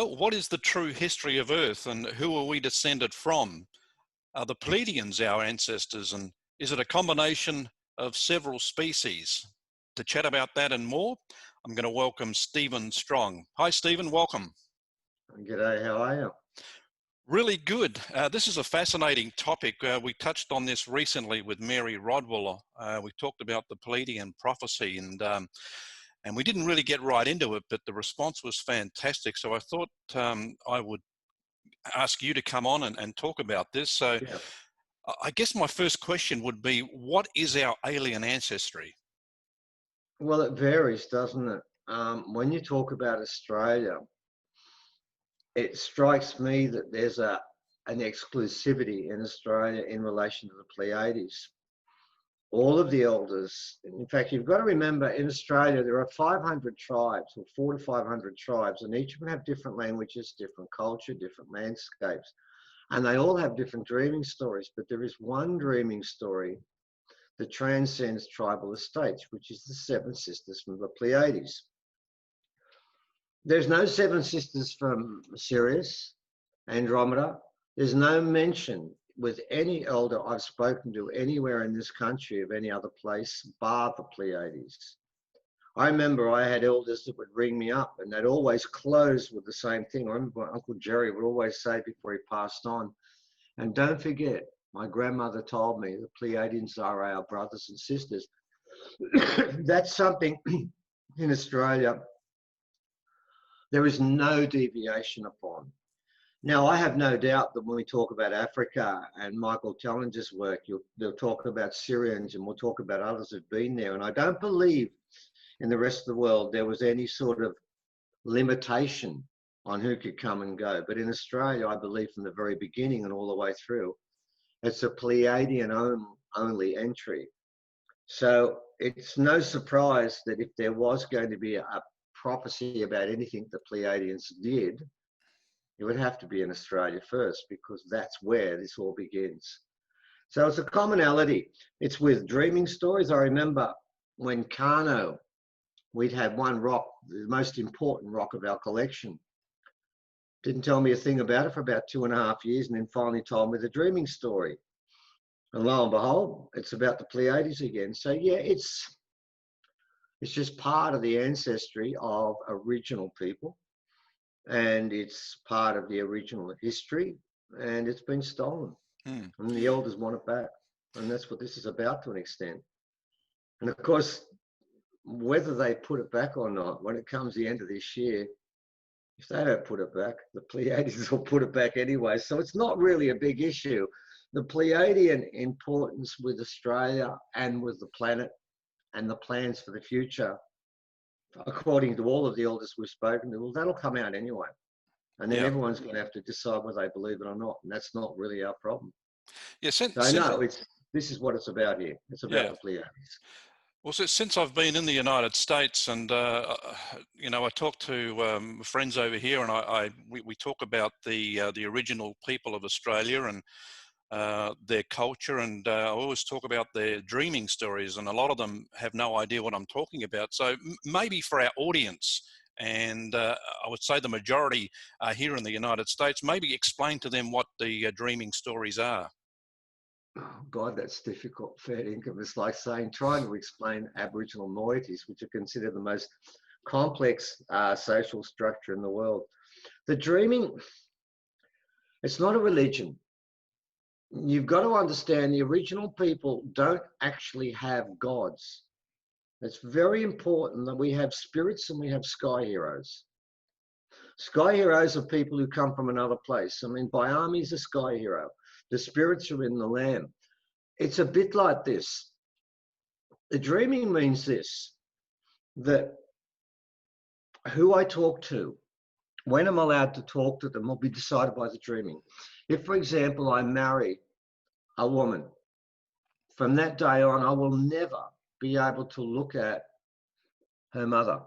Well, what is the true history of Earth and who are we descended from? Are the Pleiadians our ancestors, and is it a combination of several species? To chat about that and more, I'm going to welcome Stephen Strong. Hi, Stephen, welcome. G'day, how are you? Really good. This is a fascinating topic. We touched on this recently with Mary Rodwell. We talked about the Pleiadian Prophecy, and we didn't really get right into it, but the response was fantastic. So I thought I would ask you to come on and talk about this. So Yeah. I guess my first question would be, what is our alien ancestry? Well, it varies, doesn't it? When you talk about Australia, it strikes me that there's an exclusivity in Australia in relation to the Pleiades. All of the elders, in fact, you've got to remember in Australia, there are 500 tribes, or 400 to 500 tribes, and each of them have different languages, different culture, different landscapes, and they all have different dreaming stories, but there is one dreaming story that transcends tribal estates, which is the seven sisters from the Pleiades. There's no seven sisters from Sirius, Andromeda. There's no mention with any elder I've spoken to anywhere in this country of any other place bar the Pleiades. I remember I had elders that would ring me up and they'd always close with the same thing. I remember my Uncle Jerry would always say before he passed on, and don't forget, my grandmother told me the Pleiadians are our brothers and sisters. That's something in Australia there is no deviation upon. Now, I have no doubt that when we talk about Africa and Michael Challenger's work, they'll talk about Syrians and we'll talk about others who've been there. And I don't believe in the rest of the world there was any sort of limitation on who could come and go. But in Australia, I believe from the very beginning and all the way through, it's a Pleiadian only entry. So it's no surprise that if there was going to be a prophecy about anything the Pleiadians did, it would have to be in Australia first, because that's where this all begins. So it's a commonality. It's with dreaming stories. I remember when Kano, we'd had one rock, the most important rock of our collection. Didn't tell me a thing about it for about 2.5 years, and then finally told me the dreaming story. And lo and behold, it's about the Pleiades again. So yeah, it's just part of the ancestry of original people, and it's part of the original history, and it's been stolen. And the elders want it back, and that's what this is about to an extent. And of course, whether they put it back or not, when it comes the end of this year, if they don't put it back, the Pleiadians will put it back anyway. So it's not really a big issue. The Pleiadian importance with Australia and with the planet and the plans for the future, according to all of the elders we've spoken to, well, that'll come out anyway. And then everyone's going to have to decide whether they believe it or not. And that's not really our problem. Yeah, so no, this is what it's about here. It's about the Pleiades. Well, since I've been in the United States, and you know, I talk to friends over here, and we talk about the original people of Australia and their culture, and I always talk about their dreaming stories, and a lot of them have no idea what I'm talking about. So maybe for our audience, and I would say the majority are here in the United States, maybe explain to them what the dreaming stories are. Oh God, that's difficult. Fair income. It's like trying to explain Aboriginal moieties, which are considered the most complex social structure in the world. The dreaming, it's not a religion. You've got to understand the original people don't actually have gods. It's very important that we have spirits and we have sky heroes. Sky heroes are people who come from another place. I mean, Bayami is a sky hero. The spirits are in the lamb. It's a bit like this. The dreaming means this, that who I talk to, when I'm allowed to talk to them, will be decided by the dreaming. If, for example, I marry a woman, from that day on, I will never be able to look at her mother.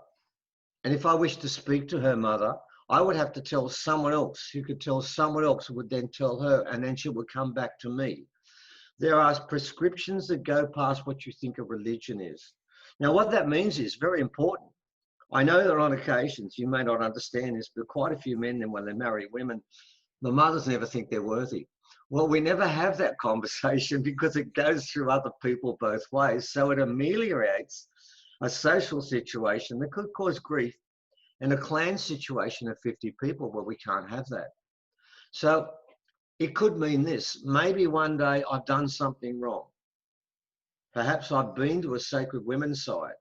And if I wish to speak to her mother, I would have to tell someone else who could tell someone else who would then tell her, and then she would come back to me. There are prescriptions that go past what you think a religion is. Now, what that means is very important. I know that on occasions, you may not understand this, but quite a few men, then when they marry women, the mothers never think they're worthy. Well, we never have that conversation because it goes through other people both ways. So it ameliorates a social situation that could cause grief in a clan situation of 50 people where we can't have that. So it could mean this. Maybe one day I've done something wrong. Perhaps I've been to a sacred women's site.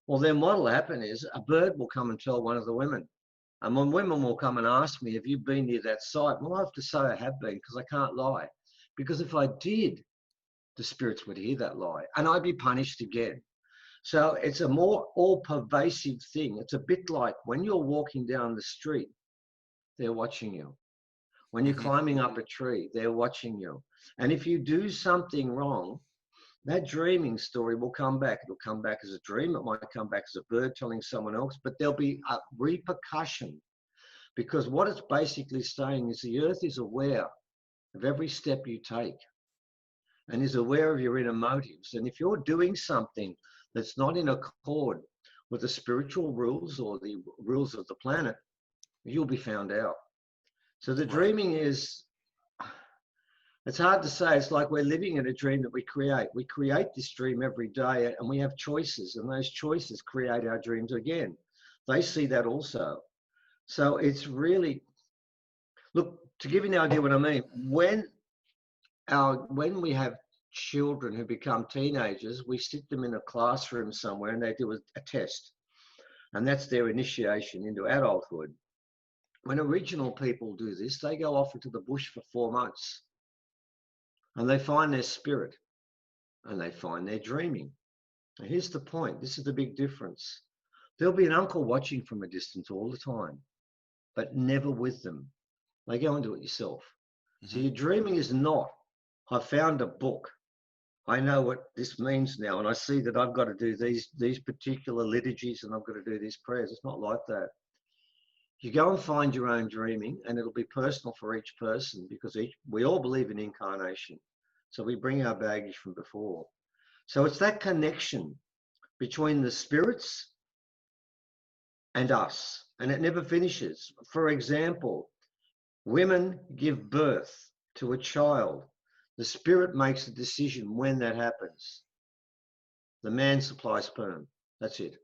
Well, then what will happen is a bird will come and tell one of the women. And when women will come and ask me, have you been near that site? Well, I have to say I have been because I can't lie. Because if I did, the spirits would hear that lie and I'd be punished again. So it's a more all-pervasive thing. It's a bit like when you're walking down the street, they're watching you. When you're climbing up a tree, they're watching you. And if you do something wrong, that dreaming story will come back. It'll come back as a dream. It might come back as a bird telling someone else, but there'll be a repercussion because what it's basically saying is the earth is aware of every step you take and is aware of your inner motives. And if you're doing something that's not in accord with the spiritual rules or the rules of the planet, you'll be found out. So the dreaming is, it's hard to say. It's like we're living in a dream that we create. We create this dream every day and we have choices, and those choices create our dreams again. They see that also. So it's really, look, to give you an idea what I mean, when we have children who become teenagers, we sit them in a classroom somewhere and they do a test. And that's their initiation into adulthood. When original people do this, they go off into the bush for 4 months. And they find their spirit and they find their dreaming. And here's the point. This is the big difference. There'll be an uncle watching from a distance all the time, but never with them. They go and do it yourself. So your dreaming is not, I found a book. I know what this means now. And I see that I've got to do these particular liturgies and I've got to do these prayers. It's not like that. You go and find your own dreaming, and it'll be personal for each person because we all believe in incarnation. So we bring our baggage from before. So it's that connection between the spirits and us, and it never finishes. For example, women give birth to a child. The spirit makes a decision when that happens. The man supplies sperm. That's it.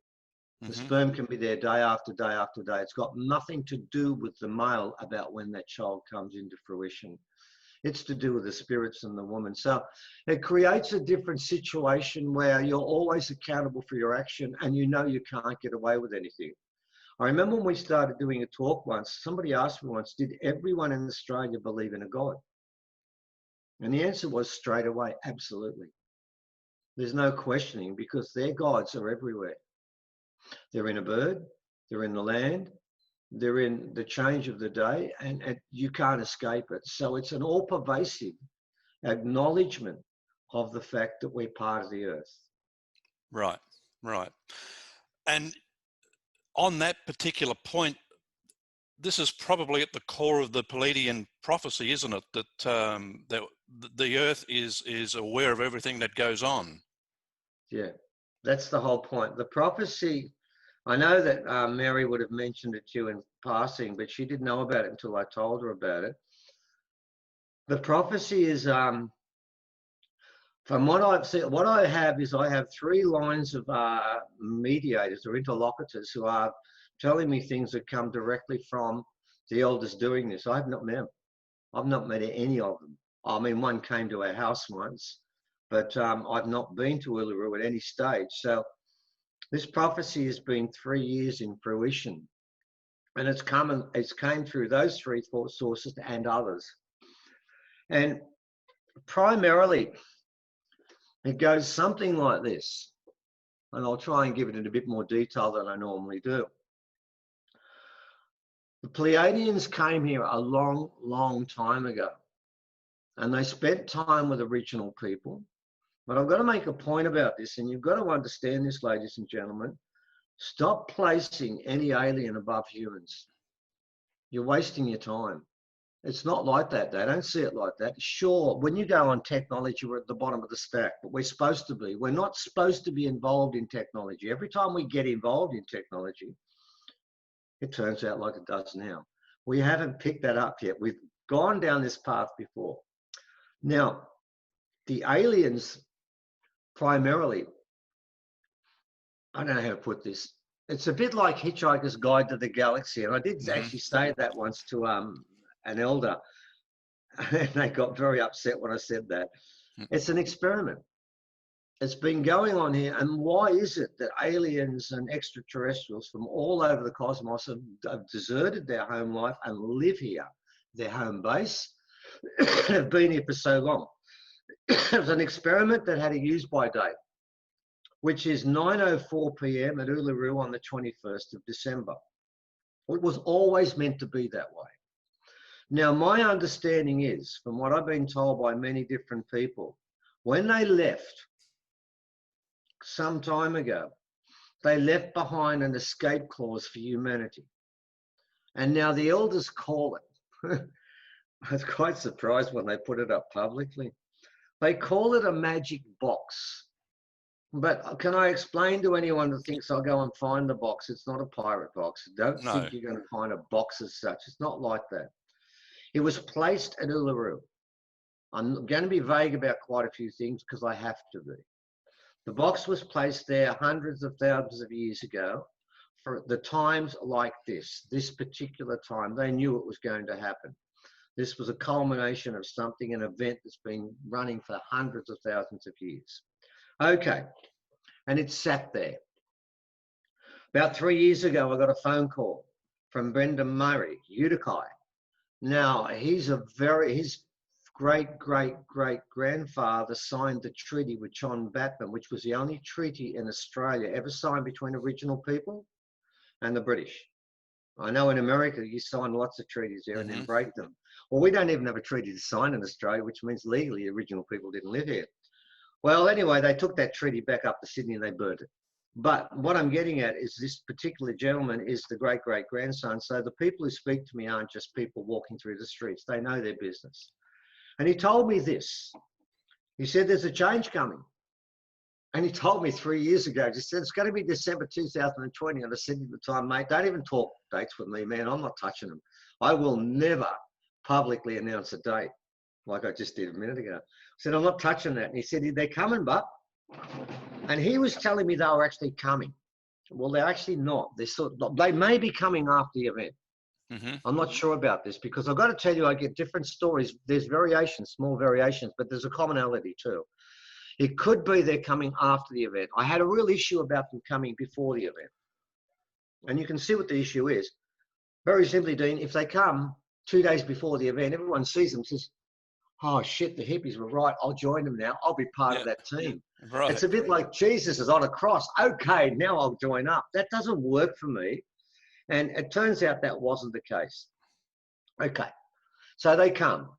The sperm can be there day after day after day. It's got nothing to do with the male about when that child comes into fruition. It's to do with the spirits and the woman. So it creates a different situation where you're always accountable for your action and you know you can't get away with anything. I remember when we started doing a talk once, somebody asked me once, did everyone in Australia believe in a God? And the answer was straight away, absolutely. There's no questioning because their gods are everywhere. They're in a bird, they're in the land, they're in the change of the day, and you can't escape it. So it's an all-pervasive acknowledgement of the fact that we're part of the earth. Right. And on that particular point, this is probably at the core of the Pleiadian prophecy, isn't it? That the earth is aware of everything that goes on. Yeah, that's the whole point. The prophecy, I know that Mary would have mentioned it to you in passing, but she didn't know about it until I told her about it. The prophecy is, from what I've seen, what I have is I have 3 lines of mediators or interlocutors who are telling me things that come directly from the elders doing this. I have not met them. I've not met any of them. I mean, one came to our house once, but I've not been to Uluru at any stage. So this prophecy has been 3 years in fruition, and it's came through those 3 sources and others. And primarily, it goes something like this, and I'll try and give it in a bit more detail than I normally do. The Pleiadians came here a long, long time ago, and they spent time with original people. But I've got to make a point about this, and you've got to understand this, ladies and gentlemen. Stop placing any alien above humans. You're wasting your time. It's not like that. They don't see it like that. Sure, when you go on technology, we're at the bottom of the stack, but we're supposed to be. We're not supposed to be involved in technology. Every time we get involved in technology, it turns out like it does now. We haven't picked that up yet. We've gone down this path before. Now, the aliens primarily, I don't know how to put this. It's a bit like Hitchhiker's Guide to the Galaxy. And I did actually say that once to an elder, and they got very upset when I said that. It's an experiment. It's been going on here. And why is it that aliens and extraterrestrials from all over the cosmos have deserted their home life and live here, their home base, have been here for so long? It was an experiment that had a use-by date, which is 9:04 p.m. at Uluru on the 21st of December. It was always meant to be that way. Now, my understanding is, from what I've been told by many different people, when they left some time ago, they left behind an escape clause for humanity. And now the elders call it, I was quite surprised when they put it up publicly, they call it a magic box. But can I explain to anyone that thinks I'll go and find the box? It's not a pirate box. Don't think you're going to find a box as such. It's not like that. It was placed at Uluru. I'm going to be vague about quite a few things because I have to be. The box was placed there hundreds of thousands of years ago for the times like this particular time. They knew it was going to happen. This was a culmination of something, an event that's been running for hundreds of thousands of years. Okay, and it sat there. About 3 years ago, I got a phone call from Brendan Murray, Utica. Now, his great-great-great-grandfather signed the treaty with John Batman, which was the only treaty in Australia ever signed between Aboriginal people and the British. I know in America, you sign lots of treaties there and then break them. Well, we don't even have a treaty to sign in Australia, which means legally Aboriginal people didn't live here. Well, anyway, they took that treaty back up to Sydney and they burnt it. But what I'm getting at is this particular gentleman is the great-great-grandson. So the people who speak to me aren't just people walking through the streets. They know their business. And he told me this. He said, there's a change coming. And he told me 3 years ago, he said, it's going to be December 2020. And I said at the time, mate, don't even talk dates with me, man. I'm not touching them. I will never publicly announce a date like I just did a minute ago. I said, I'm not touching that. And he said, they're coming, but. And he was telling me they were actually coming. Well, they're actually not. They may be coming after the event. I'm not sure about this because I've got to tell you, I get different stories. There's variations, small variations, but there's a commonality too. It could be they're coming after the event. I had a real issue about them coming before the event. And you can see what the issue is. Very simply, Dean, if they come 2 days before the event, everyone sees them and says, oh shit, the hippies were right. I'll join them now. I'll be part of that team. Right. It's a bit like Jesus is on a cross. Okay, now I'll join up. That doesn't work for me. And it turns out that wasn't the case. Okay, so they come.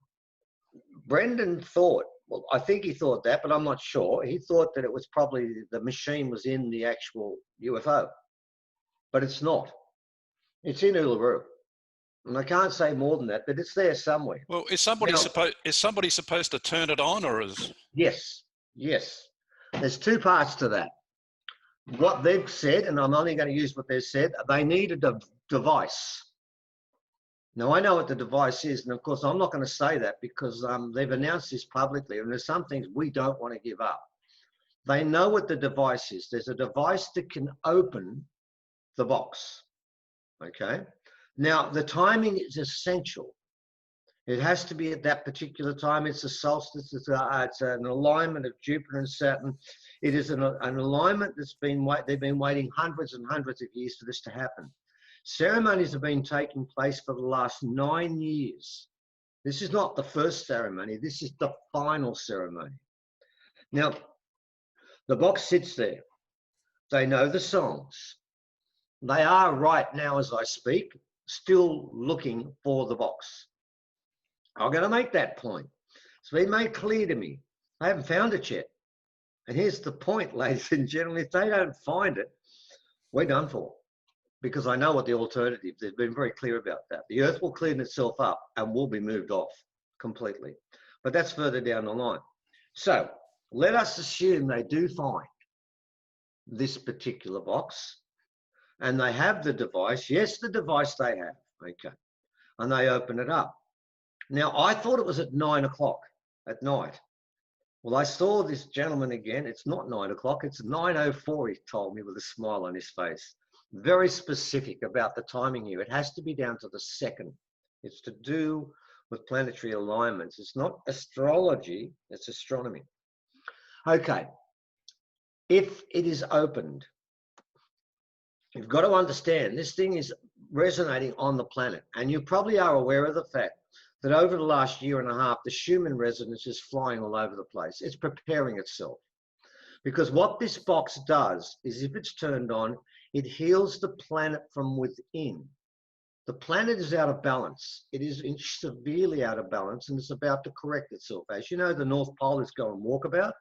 Brendan thought, well, I think he thought that, but I'm not sure. He thought that it was probably the machine was in the actual UFO, but it's not. It's in Uluru. And I can't say more than that, but it's there somewhere. Well, is somebody supposed to turn it on, or is? Yes. There's two parts to that. What they've said, and I'm only going to use what they've said, they need a device. Now, I know what the device is, and of course, I'm not going to say that because they've announced this publicly, and there's some things we don't want to give up. They know what the device is. There's a device that can open the box, okay? Now, the timing is essential. It has to be at that particular time. It's a solstice. It's an alignment of Jupiter and Saturn. It is an alignment that's they've been waiting hundreds and hundreds of years for this to happen. Ceremonies have been taking place for the last 9 years. This is not the first ceremony. This is the final ceremony. Now, the box sits there. They know the songs. They are right now, as I speak, still looking for the box. I'm going to make that point. It's been made clear to me. I haven't found it yet. And here's the point, ladies and gentlemen. If they don't find it, we're done for. because I know what the alternative, they've been very clear about that. The earth will clean itself up and will be moved off completely. But that's further down the line. So let us assume they do find this particular box and they have the device. Yes, the device they have, okay. And they open it up. Now, I thought it was at 9 o'clock at night. Well, I saw this gentleman again. It's not 9 o'clock, it's 9:04, he told me with a smile on his face. Very specific about the timing here. It has to be down to the second. It's to do with planetary alignments. It's not astrology, it's astronomy. Okay, if it is opened, you've got to understand this thing is resonating on the planet. And you probably are aware of the fact that over the last year and a half, the Schumann resonance is flying all over the place. It's preparing itself. Because what this box does is if it's turned on, it heals the planet from within. The planet is out of balance. It is severely out of balance and it's about to correct itself. As you know, the North Pole is going walkabout.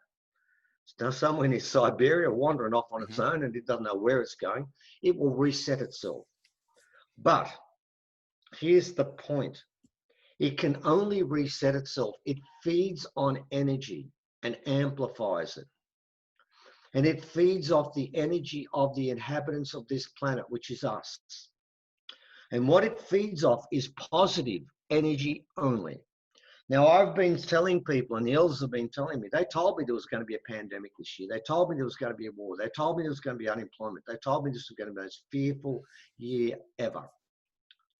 It's now somewhere near Siberia, wandering off on its own, and it doesn't know where it's going. It will reset itself. But here's the point. It can only reset itself. It feeds on energy and amplifies it. And it feeds off the energy of the inhabitants of this planet, which is us. And what it feeds off is positive energy only. Now, I've been telling people, and the elders have been telling me, they told me there was going to be a pandemic this year. They told me there was going to be a war. They told me there was going to be unemployment. They told me this was going to be the most fearful year ever.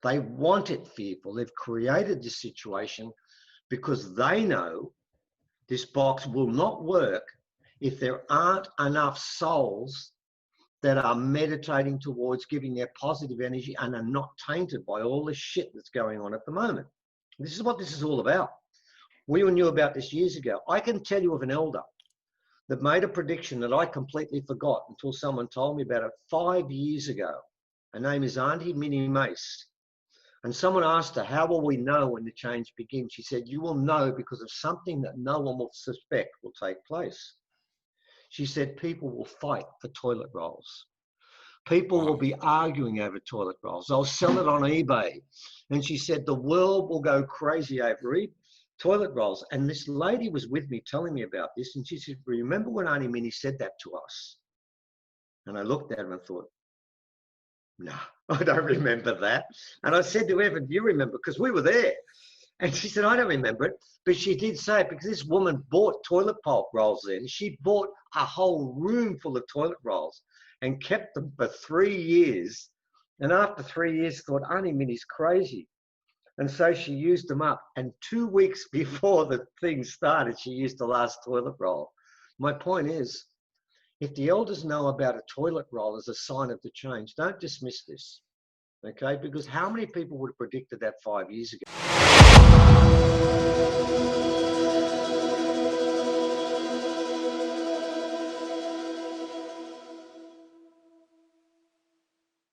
They want it fearful. They've created this situation because they know this box will not work if there aren't enough souls that are meditating towards giving their positive energy and are not tainted by all the shit that's going on at the moment. This is what this is all about. We all knew about this years ago. I can tell you of an elder that made a prediction that I completely forgot until someone told me about it 5 years ago. Her name is Auntie Minnie Mace. And someone asked her, how will we know when the change begins? She said, you will know because of something that no one will suspect will take place. She said, people will fight for toilet rolls. People will be arguing over toilet rolls. They'll sell it on eBay. And she said, the world will go crazy over toilet rolls. And this lady was with me telling me about this. And she said, remember when Auntie Minnie said that to us? And I looked at her and thought, no, I don't remember that. And I said to Evan, do you remember? Because we were there. And she said, I don't remember it. But she did say it because this woman bought toilet pulp rolls then. She bought a whole room full of toilet rolls and kept them for 3 years. And after 3 years, thought, Auntie Minnie's crazy. And so she used them up. And 2 weeks before the thing started, she used the last toilet roll. My point is, if the elders know about a toilet roll as a sign of the change, don't dismiss this, okay? Because how many people would have predicted that 5 years ago?